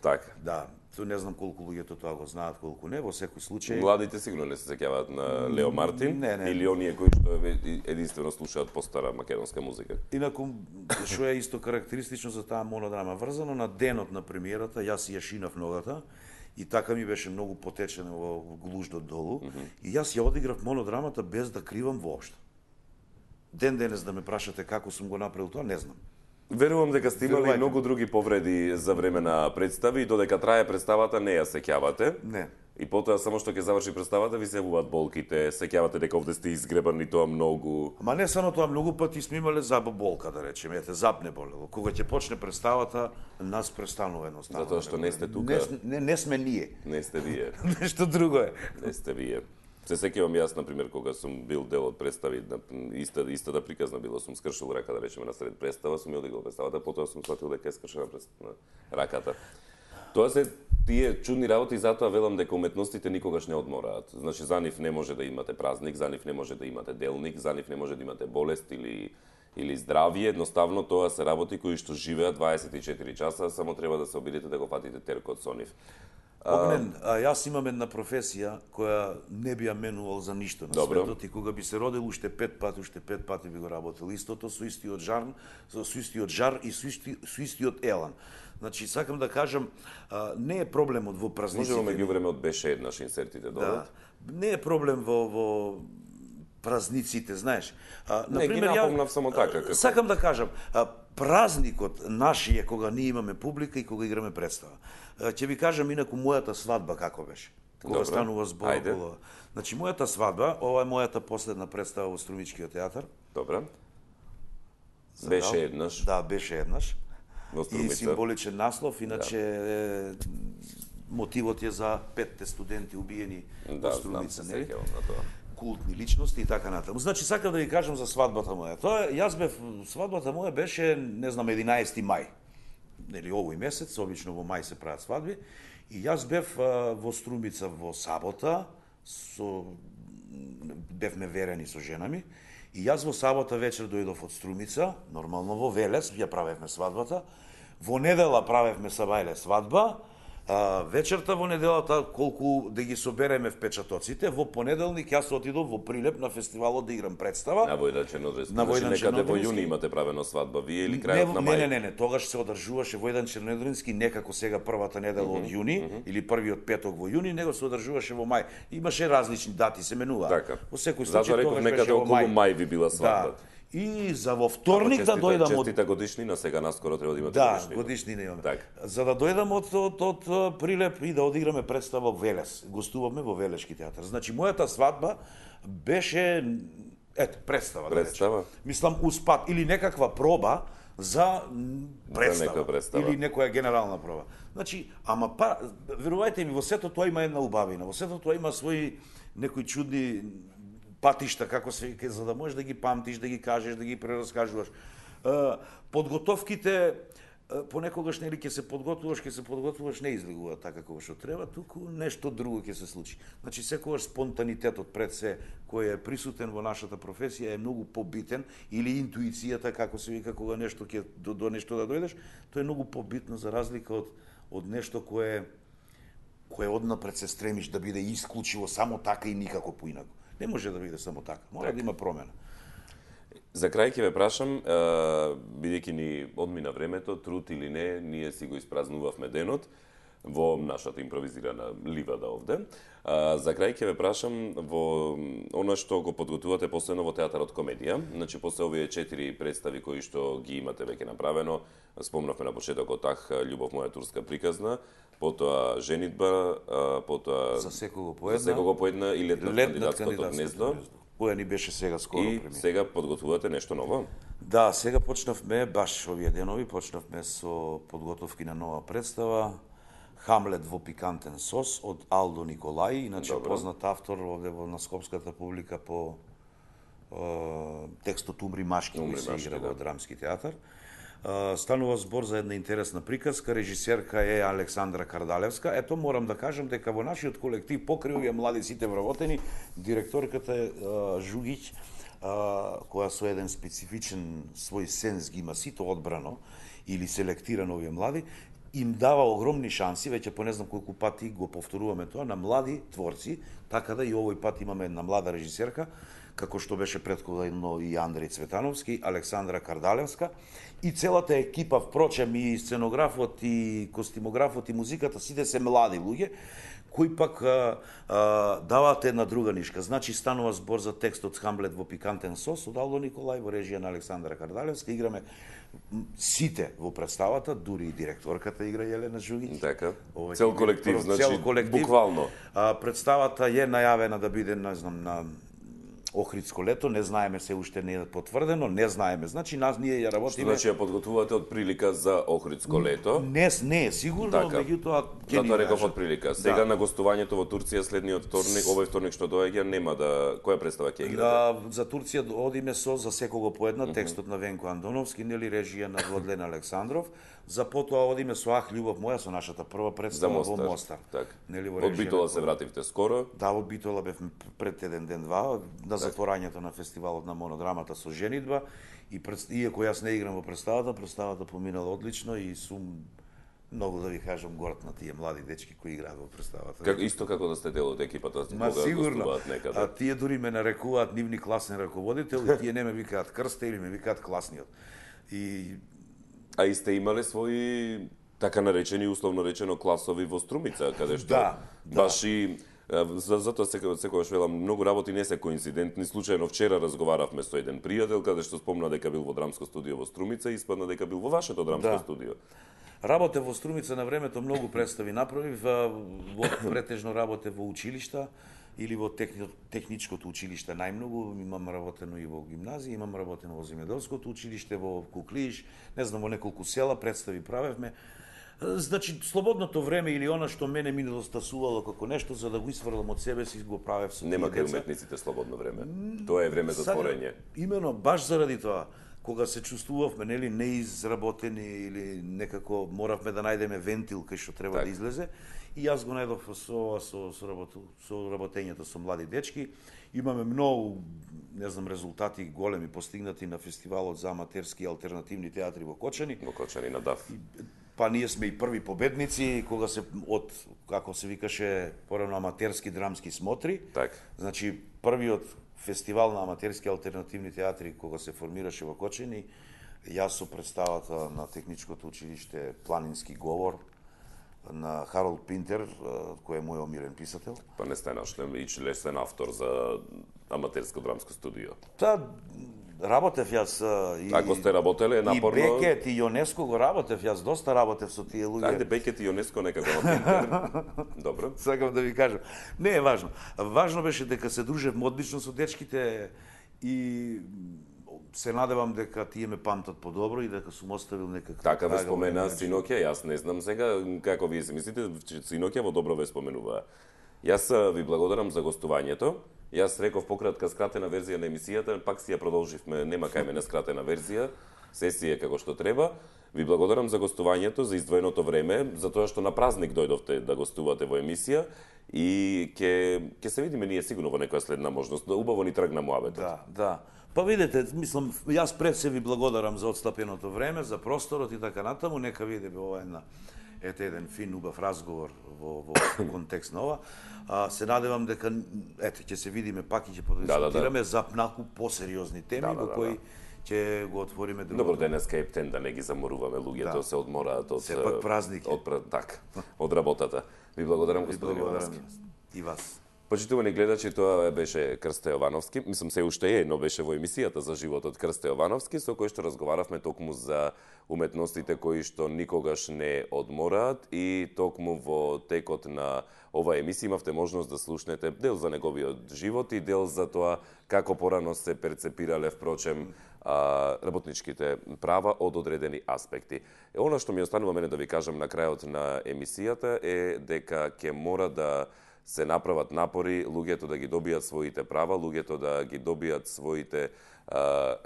Така.
Да, не знам колку луѓето тоа го знаат, колку не, во секој случај.
Младите сигурно не се сеќаваат на Лео Мартин, или оние кои што единствено слушаат постара македонска музика. Инаку,
што е исто карактеристично за таа монодрама, врзано на денот на премиерата, јас ја шинав ногата, и така ми беше многу потечено во глуждот долу, и јас ја одиграв монодрамата без да кривам воопшто. Ден денес да ме прашате како сум го направил тоа, не знам.
Верувам дека сте имали многу други повреди за време на представи и додека трае представата не ја сеќавате.
Не.
И потоа само што ќе заврши представата ви се јавуваат болките, сеќавате дека овде сте изгребани тоа многу.
Ама не само тоа, многу пати сме имале болка, да речеме, ете, зап не болело. Кога ќе почне представата, нас престанува едноставно.
Затоа што не сте тука.
Не сме ние.
Не сте вие.
Нешто друго е.
Не сте вие. Се сеќавам јас, например, кога сум бил дел од представи, истата приказна било, сум скршил рака, да речеме, на сред представа, сум ја одиграл представата, потоа сум сватил дека е скршена раката. Тоа се тие чудни работи, затоа велам дека уметностите никогаш не одмораат. Значи, за нив не може да имате празник, за нив не може да имате делник, за нив не може да имате болест или здравие. Едноставно, тоа се работи кои што живеат 24 часа, само треба да се обидете да го фатите теркот со нив.
Огнен, јас имам една професија која не би ја менувал за ништо на светот и кога би се родил уште 5 пати би го работил истото со истиот жар и со истиот елан. Значи, сакам да кажам, не е проблемот во празниците.
Можеме ги време од беше еднаш инсертите додат.
Да, не е проблем во празниците, знаеш.
Не, ги напомнав само така.
Сакам да кажам, празникот нашиот кога ние имаме публика и кога играме представа. Ќе ви кажам инаку мојата свадба како беше. Кога станува збор. Значи, мојата свадба, ова е мојата последна представа во Струмичкиот театар.
Добро. Беше еднаш.
Да, беше еднаш. И символичен наслов, иначе мотивот е за 5 студенти убиени во Струмица, нели? Култни личности и така натаму. Значи, сакам да ви кажам за свадбата моја. Свадбата моја беше, не знам, 11 мај. Нели, овој месец, обично во мај се прават свадби. И јас бев во Струмица во сабота, бевме верени со жена ми. И јас во сабота вечер дојдов од Струмица, нормално во Велес, ја правевме свадбата. Во недела правевме Сабајле свадба. Вечерта во неделата, колку да ги собереме впечатоците, во понеделник јас отидов во Прилеп на фестивалот да играм представа.
На Војдан Чернодревски. Значи некаде во јуни имате правено свадба, вие или крајот на мај?
Не, тогаш се одржуваше Војдан Чернодревски некако сега првата недела од јуни или првиот петок во јуни, него се одржуваше во мај. Имаше различни дати, се менуваа.
Така.
Во секој случај
тогаш беше во мај. Мај ви била свадба.
И за во вторник да дојдам од...
Честита годишнина, сега наскоро треба да имате
годишнина. Да, годишнина имаме. За да дојдам од Прилеп и да одиграме представа во Велес. Гостуваме во Велешки театар. Значи, мојата свадба беше, представа.
Представа?
Мислам, успат или некаква проба за представа. Или некоја генерална проба. Значи, верувајте ми, во сето тоа има една убавина. Во сето тоа има своји некои чудни патишта, како се вика, за да можеш да ги памтиш, да ги кажеш, да ги прераскажуваш. Подготовките, понекогаш нели ќе се подготвуваш, не излегува така како што треба, туку нешто друго ќе се случи. Значи, секогаш спонтанитетот пред се, кој е присутен во нашата професија, е многу побитен, или интуицијата, како се вика, кога нешто ќе до нешто да дојдеш, тоа е многу побитно за разлика од нешто кое однапред се стремиш да биде исклучиво само така и никако поинаку. Не може да биде само така, мора да има промена.
За крај ќе ве прашам, бидејќи ни одмина времето, труд или не, ние си го испразнувавме денот во нашата импровизирана ливада овде. За крај ќе ве прашам во она што го подготвувате последно во театарот комедија, значи после овие 4 представи кои што ги имате веќе направено, спомнавме на почетокот Љубов моја турска приказна, потоа женитба, потоа
за секого по една
и летнат кандидатското гнездо.
Која ни беше сега скоро
премиер. И сега подготвувате нешто ново?
Да, сега почнавме, баш овие денови, почнавме со подготовки на нова представа. Хамлет во пикантен сос од Алдо Николај, иначе познат автор овде на скопската публика по текстот Умри Машки, кој се игра во Драмски театар. Станува збор за една интересна приказка, режисерка е Александра Кардалевска. Ето, морам да кажам дека во нашиот колектив, покрај овие млади сите вработени, директорката е Жугиќ, која со еден специфичен свој сенс ги има сито одбрано или селектирано овие млади, им дава огромни шанси, веќе по не знам колку пати го повторуваме тоа, на млади творци, така да и овој пат имаме една млада режисерка, како што беше претходно и Андреј Цветановски, Александра Кардалевска и целата екипа, впрочем и сценографот и костимографот и музиката, сите се млади луѓе кои пак даваат една друга нишка. Значи станува збор за текстот Хамлет во пикантен сос од Алдо Николај во режија на Александра Кардалевска. Играме сите во представата, дури и директорката игра Јелена Жугиќ.
Така. Цел колектив, значи буквално.
Представата е најавена да биде, не знам, на Охридско лето, не знаеме, се уште не е потврдено, не знаеме. Значи ние ја работиме.
Значи ја подготвувате од прилика за Охридско лето?
Не е сигурно,
така.
Меѓутоа ќе
Затоа реков од прилика. Сега на гостувањето во Турција следниот вторник, овој вторник што доаѓа, нема да која представа ќе играте?
За Турција одиме со За секого по една, текстот на Венко Андоновски, нели режија на Владлен Александров. За потоа одиме со Ах љубов моја, со нашата прва представа во Мостар.
Так.
Нели во
од Битола се вративте скоро?
Да, од Битола бевме пред еден ден-два на затворањето на фестивалот на монодрамата со женидба и иако јас не играм во представата поминала одлично и сум многу, да ви кажам, горд на тие млади дечки кои играат во представата.
Исто како да сте дел од екипата кога гостуваат некаде.
А тие дури ме нарекуваат нивни класен раководител и тие не ме викаат крсте или ме викаат класниот.
А и сте имале своји така наречени, условно речено, класови во Струмица, каде што баш и затоа секогаш велам, многу работи не се коинцидентни. Случајно вчера разговаравме со еден пријател каде што спомна дека бил во драмско студио во Струмица и испадна дека бил во вашето драмско студио.
Работев во Струмица на времето, многу представи направив, во претежно работев во училишта или во техничкото училиште најмногу, имам работено и во гимназија, имам работено во земјоделското училиште, во Куклиж, не знам, во неколку села представи правевме. Значи, слободното време или она што мене ми недостасувало како нешто за да го исфрлам од себе си, го правев со
тие деца. Нема кај уметниците слободно време. Тоа е време за творење.
Имено, баш заради тоа, кога се чувствувавме, нели, неизработени или некако моравме да најдеме вентил кај што треба да излезе, и јас го најдов со работењето со млади дечки. Имаме многу, не знам, резултати големи постигнати на фестивалот за аматерски и алтернативни театри во Кочани.
Во Кочани на ДАФ.
Па ние сме и први победници кога се од, како се викаше порано, аматерски драмски смотри.
Так.
Значи првиот фестивал на аматерски алтернативни театри кога се формираше во Кочани, јас со представата на техничкото училиште Планински говор на Харолд Пинтер, кој е мој омилен писател.
Па не сте наш лесен автор за аматерско драмско студио.
Работев јас и
ако сте работеле напорно
и Бекет и Јонеско го работев, јас доста работев со тие луѓе.
Ајде Бекет и Јонеско некако на Пинтер. Добро.
Сакам да ви кажам. Не е важно. Важно беше дека се дружевме одлично со дечките и се надевам дека тие ме памтат подобро и дека сум оставил некаква.
Така ве спомена Синоќа, јас не знам сега како вие се мислите, че Синоќа во добро ве споменува. Јас ви благодарам за гостувањето. Јас реков пократка скратена верзија на емисијата, пак си ја продолживме, нема кај мене скратена верзија, сесија како што треба. Ви благодарам за гостувањето, за издвоеното време, за тоа што на празник дојдовте да гостувате во емисија и ќе се видиме ние сигурно во некоја следна можност. Убаво ни тргна муабетот.
Да. Па видете, мислам, јас пред се ви благодарам за отстапеното време, за просторот и така натаму, нека видиме ова еден фин, убав разговор во контекст на ова. Се надевам дека, ќе се видиме пак и ќе подискутираме за малку посериозни теми во кои ќе го отвориме другото.
Добро, денеска е птен, да не ги заморуваме луѓето, се одмораат од
сепак празник.
Од работата. Ви благодарам, господин Јовановски.
И вас.
Почитувани гледачи, тоа беше Крсте Јовановски. Мислам, се уште е, но беше во емисијата за животот Крсте Јовановски, со кој што разговаравме токму за уметностите кои што никогаш не одмораат и токму во текот на оваа емисија имавте можност да слушнете дел за неговиот живот и дел за тоа како порано се перцепирале, впрочем, работничките права од одредени аспекти. Она што ми останува мене да ви кажам на крајот на емисијата е дека ќе мора да се направат напори луѓето да ги добијат своите права, луѓето да ги добијат своите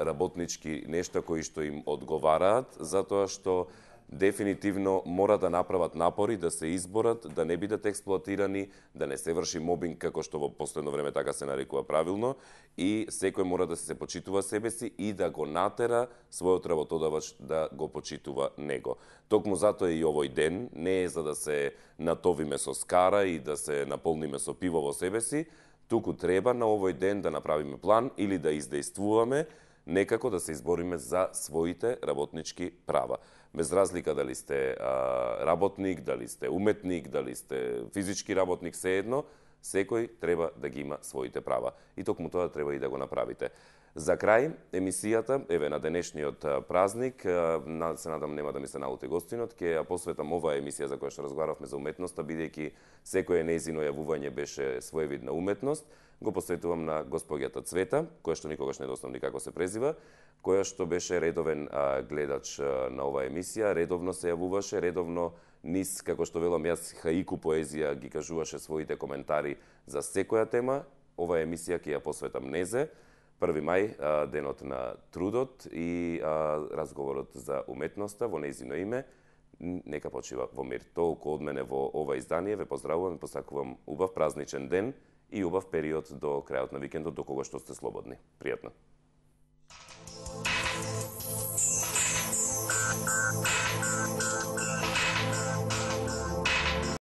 работнички нешта кои што им одговараат, затоа што дефинитивно мора да направат напори да се изборат, да не бидат експлоатирани, да не се врши мобинг како што во последно време така се нарекува правилно и секој мора да се почитува себе си и да го натера својот работодавач да го почитува него. Токму затоа и овој ден не е за да се натовиме со скара и да се наполниме со пиво во себе си, туку треба на овој ден да направиме план или да издействуваме некако да се избориме за своите работнички права. Без разлика дали сте работник, дали сте уметник, дали сте физички работник, сеедно, секој треба да ги има своите права. И токму тоа треба и да го направите. За крај, емисијата, еве на денешниот празник, се надам нема да ми се налути гостинот, ќе ја посветам оваа емисија за која што разговаравме за уметноста, бидејќи секое нејзино јавување беше своевидна уметност, го посветувам на госпоѓата Цвета, која што никогаш не дознав ни како се презива, која што беше редовен гледач на оваа емисија, редовно се јавуваше, редовно низ, како што велам јас, хаику поезија ги кажуваше своите коментари за секоја тема. Оваа емисија ќе ја посветам незе, 1 мај, денот на трудот и разговорот за уметноста во нејзино име, нека почива во мир. Толку од мене во ова издание, ве поздравувам и посакувам убав празничен ден и убав период до крајот на викендот, до кога што сте слободни. Пријатно.